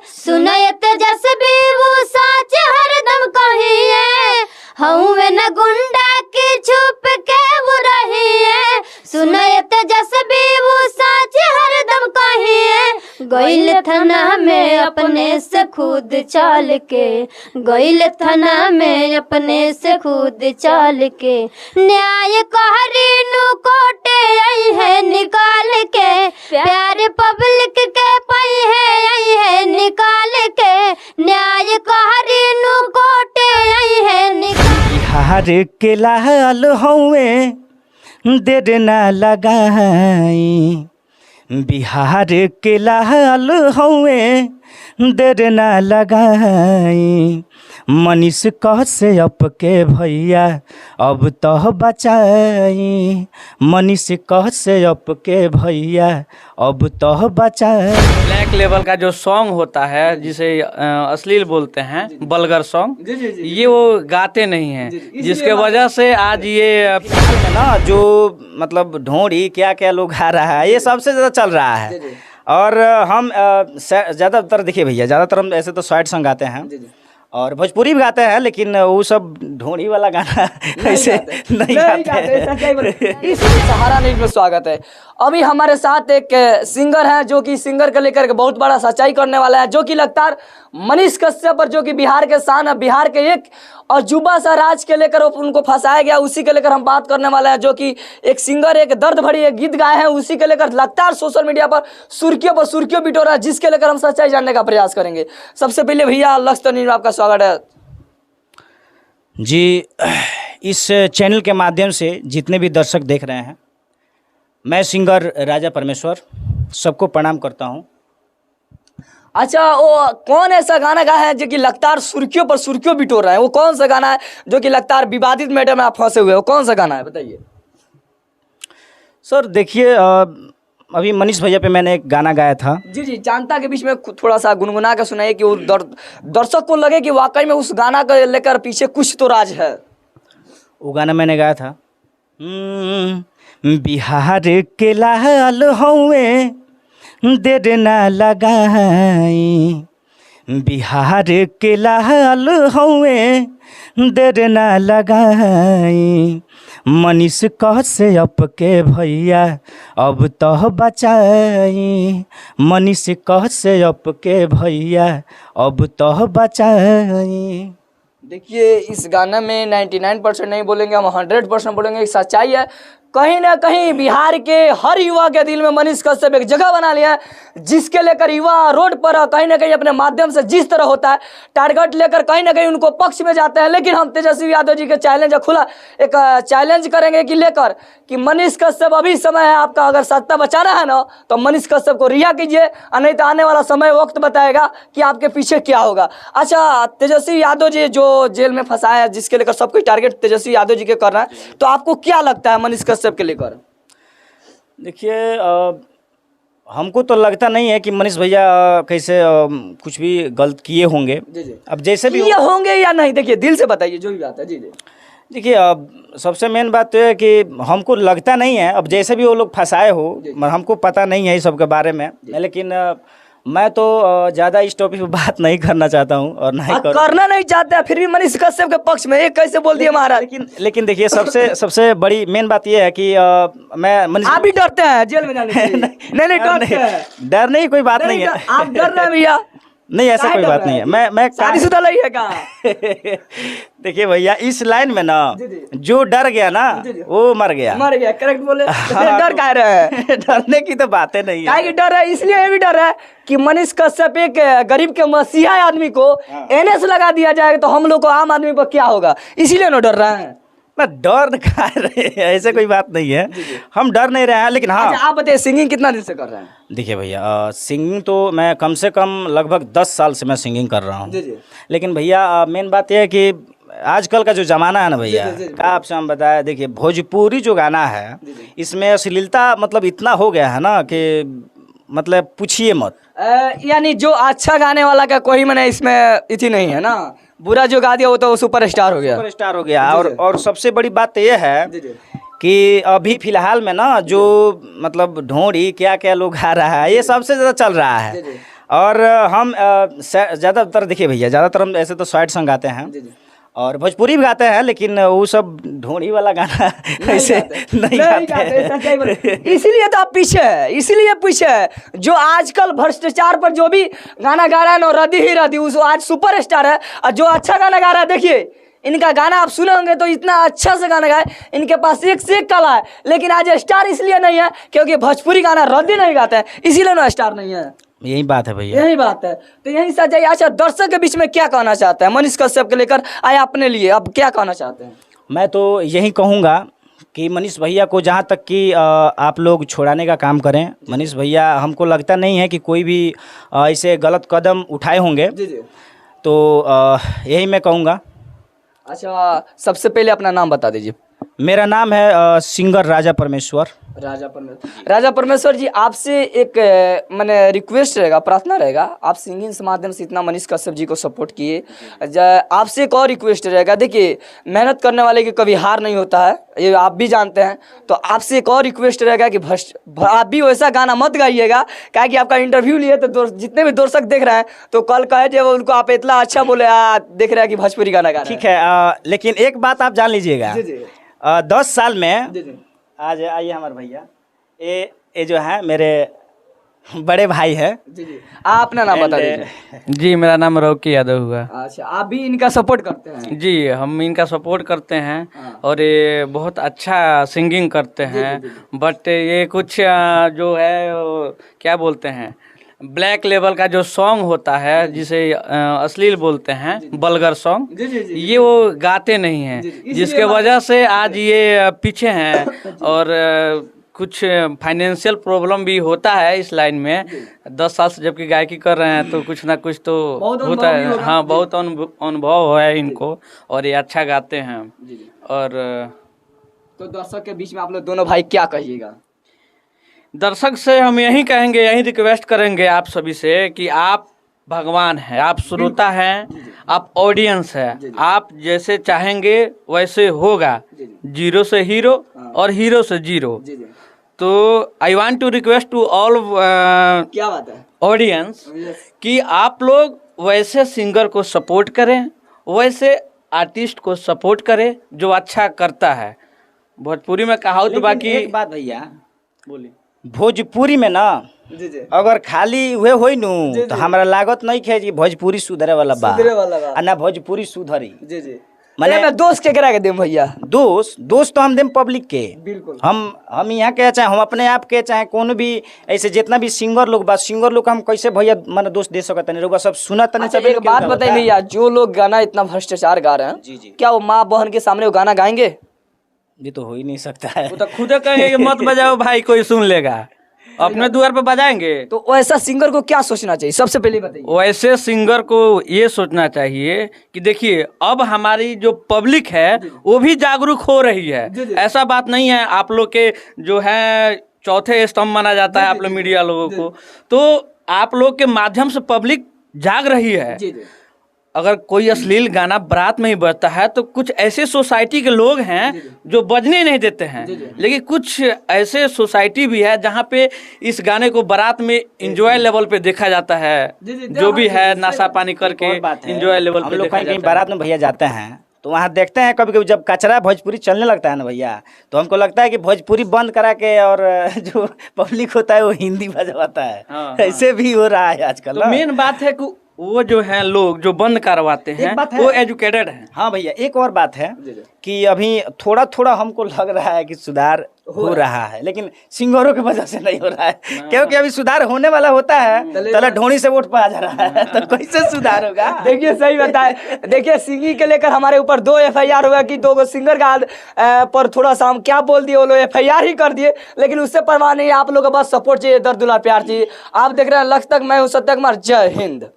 सुनय तेजस्वी वो साच हरदम कहिए, हऊँ न गुंडा की छुप के वो रहिए। सुनय तेजस्वी वो साच हरदम कहिए, गइल थाना में अपने से खुद चाल के, गइल थाना में अपने से खुद चाल के। न्याय कहरी नु कोटे आई है निकाल के, प्यार पब्लिक के पई है निकाल के। न्याय कहरी नु कोटे आई है निकाल। बिहार के लाल हौवे देर ना लगाई, बिहार के लाल हौवे देर ना लगाई। मनीष कश्यप के भैया अब तो बचाई, मनीष कश्यप के भैया अब तो बचाई। ब्लैक लेवल का जो सॉन्ग होता है जिसे अश्लील बोलते हैं, बल्गर सॉन्ग, ये वो गाते नहीं हैं, जिसके वजह से आज ये ना जो मतलब ढोंढी क्या क्या लोग आ रहा है, ये सबसे ज़्यादा चल रहा है। और हम ज़्यादातर देखिए भैया, ज़्यादातर हम ऐसे तो सैड सॉन्ग गाते हैं और भोजपुरी भी गाते हैं, लेकिन वो सब ढोंढी वाला गाना ऐसे नहीं गाते। सहारा न्यूज़ में स्वागत है। अभी हमारे साथ एक सिंगर है जो कि सिंगर को लेकर के बहुत बड़ा सच्चाई करने वाला है, जो कि लगातार मनीष कश्यप पर, जो कि बिहार के शान है, बिहार के एक अजूबा सा राज के लेकर उनको फंसाया गया, उसी के लेकर हम बात करने वाला है। जो कि एक सिंगर एक दर्द भरी एक गीत गाए हैं, उसी के लेकर लगातार सोशल मीडिया पर सुर्खियों बिटो रहा है, जिसके लेकर हम सच्चाई जानने का प्रयास करेंगे। सबसे पहले भैया लक्ष्य न्यूज़ में आपका स्वागत है जी। इस चैनल के माध्यम से जितने भी दर्शक देख रहे हैं, मैं सिंगर राजा परमेश्वर सबको प्रणाम करता हूं। अच्छा, वो कौन ऐसा गाना गाया है जो कि लगातार सुर्खियों बिटोर रहा है? वो कौन सा गाना है जो कि लगातार विवादित मैटर में आप फंसे हुए हो? कौन सा गाना है बताइए सर। देखिए अभी मनीष भैया पे मैंने एक गाना गाया था। जी, जनता के बीच में थोड़ा सा गुनगुना के सुनाइए कि वो दर्शक को लगे कि वाकई में उस गाना को लेकर पीछे कुछ तो राज है। वो गाना मैंने गाया था, बिहार के लाल हौवे देर ना लगाई, बिहार के लाल हौवे देर ना लगाई। मनीष कश्यप के भैया अब तो बचाई, मनीष कश्यप के भैया अब तो बचाई। देखिए, इस गाना में 99% नहीं बोलेंगे हम, 100% बोलेंगे। एक सच्चाई है, कहीं ना कहीं बिहार के हर युवा के दिल में मनीष कश्यप एक जगह बना लिया है, जिसके लेकर युवा रोड पर कहीं ना कहीं अपने माध्यम से जिस तरह होता है टारगेट लेकर कहीं ना कहीं उनको पक्ष में जाते हैं। लेकिन हम तेजस्वी यादव जी के चैलेंज खुला एक चैलेंज करेंगे कि लेकर कि मनीष कश्यप अभी समय है आपका, अगर सत्ता बचाना है ना तो मनीष कश्यप को रिहा कीजिए, और नहीं तो आने वाला समय वक्त बताएगा कि आपके पीछे क्या होगा। अच्छा, तेजस्वी यादव जी जो जेल में फंसाया है, जिसके लेकर सब कुछ टारगेट तेजस्वी यादव जी के कर रहा है, तो आपको क्या लगता है मनीष कश्यप के लेकर? देखिए हमको तो लगता नहीं है कि मनीष भैया कैसे कुछ भी गलत किए होंगे। अब जैसे भी ये होंगे या नहीं, देखिए दिल से बताइए जो भी बात है। जी। देखिए अब सबसे मेन बात तो है कि हमको लगता नहीं है, अब जैसे भी वो लोग फंसाए हो, हमको पता नहीं है इस सब के बारे में, लेकिन मैं तो ज़्यादा इस टॉपिक पे बात नहीं करना चाहता हूँ और नहीं करना नहीं चाहते, फिर भी मनीष कश्यप के पक्ष में एक कैसे बोल दिया महाराज? लेकिन देखिए सबसे बड़ी मेन बात ये है कि मैं मनीष, आप भी डरते हैं जेल में जाने से? नहीं डरते हैं। डर नहीं, कोई बात नहीं है। आप डर रहे हैं भैया? नहीं, ऐसा कोई बात नहीं है। मैं शादीशुदा नहीं है कहाँ? देखिए भैया, इस लाइन में ना जो डर गया ना वो मर गया। करेक्ट बोले। डर कह रहे हैं? डरने की तो बातें नहीं है। क्या डर है? इसलिए ये भी डर है कि मनीष कश्यप एक गरीब के मसीहा आदमी को एनएस लगा दिया जाएगा तो हम लोग को आम आदमी पर क्या होगा, इसीलिए ना डर रहे हैं। ना डर खा रहे हैं, ऐसे कोई बात नहीं है। हम डर नहीं रहे हैं, लेकिन हाँ। अच्छा, आप बताइए सिंगिंग कितना दिन से कर रहे हैं? देखिए भैया, सिंगिंग तो मैं कम से कम लगभग 10 साल से मैं सिंगिंग कर रहा हूँ। लेकिन भैया मेन बात यह है कि आजकल का जो ज़माना है ना भैया, क्या आपसे हम बताया, देखिए भोजपुरी जो गाना है इसमें अश्लीलता मतलब इतना हो गया है ना कि मतलब पूछिए मत। यानी जो अच्छा गाने वाला का कोई मैंने इसमें इतनी नहीं है ना, बुरा जो गा दिया वो तो सुपरस्टार हो गया। और सबसे बड़ी बात तो ये है कि अभी फिलहाल में ना जो मतलब ढोंढी क्या क्या लोग आ रहा है, ये सबसे ज़्यादा चल रहा है। और हम ज़्यादातर देखिए भैया, ज़्यादातर हम ऐसे तो सैड सॉन्ग गाते हैं और भोजपुरी भी गाते हैं, लेकिन वो सब ढोड़ी वाला गाना ऐसे नहीं गाते। इसीलिए तो आप पीछे है, इसीलिए पीछे है। जो आजकल भ्रष्टाचार पर जो भी गाना गा रहा है ना, रद्दी ही रद्दी, उस आज सुपर स्टार है। और जो अच्छा गाना गा रहा है, देखिए इनका गाना आप सुने होंगे तो इतना अच्छा से गाना गाए, इनके पास एक से एक कला है। लेकिन आज स्टार इसलिए नहीं है क्योंकि भोजपुरी गाना रद्दी नहीं गाते हैं, इसीलिए ना स्टार नहीं है। यही बात है भैया, यही बात है। तो यही सच्चाई। अच्छा, दर्शक के बीच में क्या कहना चाहते हैं मनीष कश्यप के लेकर आए अपने लिए, अब क्या कहना चाहते हैं? मैं तो यही कहूँगा कि मनीष भैया को जहाँ तक कि आप लोग छुड़ाने का काम करें। मनीष भैया, हमको लगता नहीं है कि कोई भी ऐसे गलत कदम उठाए होंगे, तो यही मैं कहूँगा। अच्छा, सबसे पहले अपना नाम बता दीजिए। मेरा नाम है सिंगर राजा परमेश्वर। राजा परमेश्वर जी, आपसे एक मैंने रिक्वेस्ट रहेगा, प्रार्थना रहेगा। आप सिंगिंग के माध्यम से इतना मनीष कश्यप जी को सपोर्ट किए, आपसे एक और रिक्वेस्ट रहेगा। देखिए, मेहनत करने वाले की कभी हार नहीं होता है, ये आप भी जानते हैं। तो आपसे एक और रिक्वेस्ट रहेगा कि आप भी वैसा गाना मत गाइएगा, क्या कि आपका इंटरव्यू लिए तो जितने भी दर्शक देख रहे हैं तो कल कहे जब उनको आप इतना अच्छा बोले, देख रहे हैं कि भोजपुरी गाना गा रहे हैं। ठीक है, लेकिन एक बात आप जान लीजिएगा, 10 साल में आज आइए हमारे भैया, ये जो है मेरे बड़े भाई है। आप अपना नाम बता दीजिए। जी, मेरा नाम रॉकी यादव हुआ। अच्छा, आप भी इनका सपोर्ट करते हैं? जी, हम इनका सपोर्ट करते हैं और ये बहुत अच्छा सिंगिंग करते हैं। बट ये कुछ जो है क्या बोलते हैं, ब्लैक लेवल का जो सॉन्ग होता है, जिसे अश्लील बोलते हैं, वल्गर सॉन्ग, ये वो गाते नहीं हैं, जिसके वजह से आज ये पीछे हैं। और कुछ फाइनेंशियल प्रॉब्लम भी होता है इस लाइन में। 10 साल से जबकि गायकी कर रहे हैं तो कुछ ना कुछ तो होता है। हाँ, बहुत अनुभव है इनको और ये अच्छा गाते हैं। और तो दर्शक के बीच में आप लोग दोनों भाई क्या कहिएगा? दर्शक से हम यही कहेंगे, यही रिक्वेस्ट करेंगे आप सभी से कि आप भगवान हैं, आप श्रोता हैं, आप ऑडियंस है, आप जैसे चाहेंगे वैसे होगा। जीरो से हीरो और हीरो से जीरो। तो I want to request to all क्या बात है ऑडियंस कि आप लोग वैसे सिंगर को सपोर्ट करें, वैसे आर्टिस्ट को सपोर्ट करें जो अच्छा करता है। भोजपुरी में कहावत बाकी एक बात भैया, बोली, भोजपुरी में ना अगर खाली हुए होई नु तो हमरा लागत नहीं है कि भोजपुरी सुधरे वाला बा, आ ना भोजपुरी सुधरी। मैंने दोस्त के करा के देम भैया, दोस्त तो हम देम पब्लिक के। बिल्कुल। हम यहाँ के चाहे हम अपने आप के चाहे कौन भी ऐसे जितना भी सिंगर लोग बा, सिंगर लोग हम कैसे भैया मन दोस्त दे सकते नहीं, लोग सब सुनत नहीं। अच्छा, एक बात बताइए भैया, जो लोग गाना इतना भ्रष्टाचार गा रहे हैं, क्या वो माँ बहन के सामने वो गाना गाएंगे? ये तो हो ही नहीं सकता है। वो तो खुद कहेंगे मत बजाओ भाई, कोई सुन लेगा, अपने द्वार पे बजाएंगे। तो वैसा सिंगर को क्या सोचना चाहिए, सबसे पहले बताइए। वैसे सिंगर को ये सोचना चाहिए कि देखिए, अब हमारी जो पब्लिक है वो भी जागरूक हो रही है। ऐसा बात नहीं है आप लोग के जो है चौथे स्तंभ माना जाता है आप लोग मीडिया लोगों को, तो आप लोग के माध्यम से पब्लिक जाग रही है। अगर कोई अश्लील गाना बारात में ही बजता है तो कुछ ऐसे सोसाइटी के लोग हैं जो बजने नहीं देते हैं, लेकिन कुछ ऐसे सोसाइटी भी है जहाँ पे इस गाने को बारात में एंजॉय लेवल पे देखा जाता है। जो भी है नशा पानी करके एंजॉय लेवल पे देखा जाता है। बारात में भैया जाते हैं तो वहाँ देखते हैं कभी कभी जब कचरा भोजपुरी चलने लगता है ना भैया, तो हमको लगता है कि भोजपुरी बंद करा के और जो पब्लिक होता है वो हिंदी बजवाता है। ऐसे भी हो रहा है आजकल। तो मेन बात है कि वो जो है लोग जो बंद करवाते हैं वो एजुकेटेड हैं। हाँ भैया, एक और बात है कि अभी थोड़ा थोड़ा हमको लग रहा है कि सुधार हो रहा है, लेकिन सिंगरों की वजह से नहीं हो रहा है। क्योंकि अभी सुधार होने वाला होता है तले ढोनी से वोट पा जा रहा है, तो कैसे सुधार होगा? देखिए, सही बताए। देखिए, सिंगिंग के लेकर हमारे ऊपर 2 FIR हुआ कि 2 सिंगर का पर थोड़ा सा हम क्या बोल दिए, वो लोग FIR ही कर दिए। लेकिन उससे परवाह नहीं, आप लोगों का बस सपोर्ट चाहिए, दर्द दुलार प्यार चाहिए। आप देख रहे हैं लक्ष्य तक, मैं हूँ सत्य कुमार। जय हिंद।